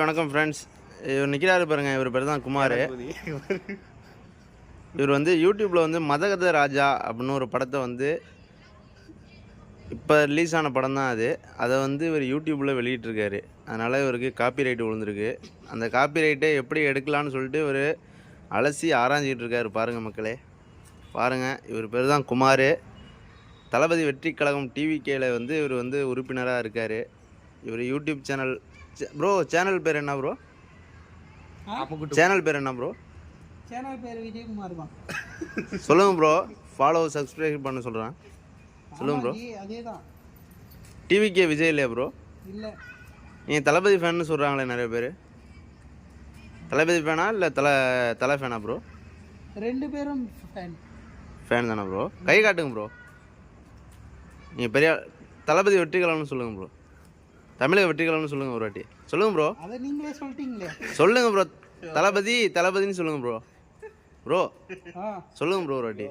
வணக்கம் ஃப்ரெண்ட்ஸ். இவர் நிற்கிறாரு பாருங்க, இவர் பேர் தான் குமார். இவர் வந்து யூடியூப்பில் வந்து மதகத ராஜா அப்படின்னு ஒரு படத்தை வந்து இப்போ ரிலீஸ் ஆன படம் தான் அதை வந்து இவர் யூடியூப்பில் வெளியிட்டிருக்காரு. அதனால் இவருக்கு காப்பிரைட் விழுந்திருக்கு. அந்த காப்பிரைட்டை எப்படி எடுக்கலான்னு சொல்லிட்டு இவர் அலசி ஆராய்ஞ்சிக்கிட்டு இருக்காரு. பாருங்கள் மக்களே, பாருங்கள். இவர் பேர் தான் குமார். தளபதி வெற்றி கழகம் டிவிகேல வந்து இவர் வந்து உறுப்பினராக இருக்கார். இவர் யூடியூப் சேனல் ப்ரோ, சேனல் பேர் என்ன ப்ரோ? சேனல் பேர் என்ன ப்ரோ? சேனல் பேர் விஜயகுமார் தான். சொல்லுங்க ப்ரோ. ஃபாலோ சப்ஸ்கிரைப் பண்ண சொல்கிறேன். சொல்லுங்க ப்ரோ. அதே தான். டிவிகே விஜய் இல்லையா ப்ரோ? இல்லை, நீங்கள் தளபதி ஃபேன்னு சொல்கிறாங்களே நிறைய பேர். தளபதி ஃபேனா இல்லை தலை ஃபேனா ப்ரோ? ரெண்டு பேரும் ஃபேன் தானே ப்ரோ? கை காட்டுங்க ப்ரோ. நீங்கள் பெரிய தளபதி வெற்றி கழகம்னு சொல்லுங்கள் ப்ரோ. தமிழக வெற்றி கழகம்னு சொல்லுங்கள் ஒரு வாட்டி. சொல்லுங்கள் ப்ரோ. அதை நீங்களே சொல்லிட்டீங்களே. சொல்லுங்கள் ப்ரோ. தளபதின்னு சொல்லுங்கள் ப்ரோ. ப்ரோ சொல்லுங்கள் ப்ரோ ஒரு வாட்டி.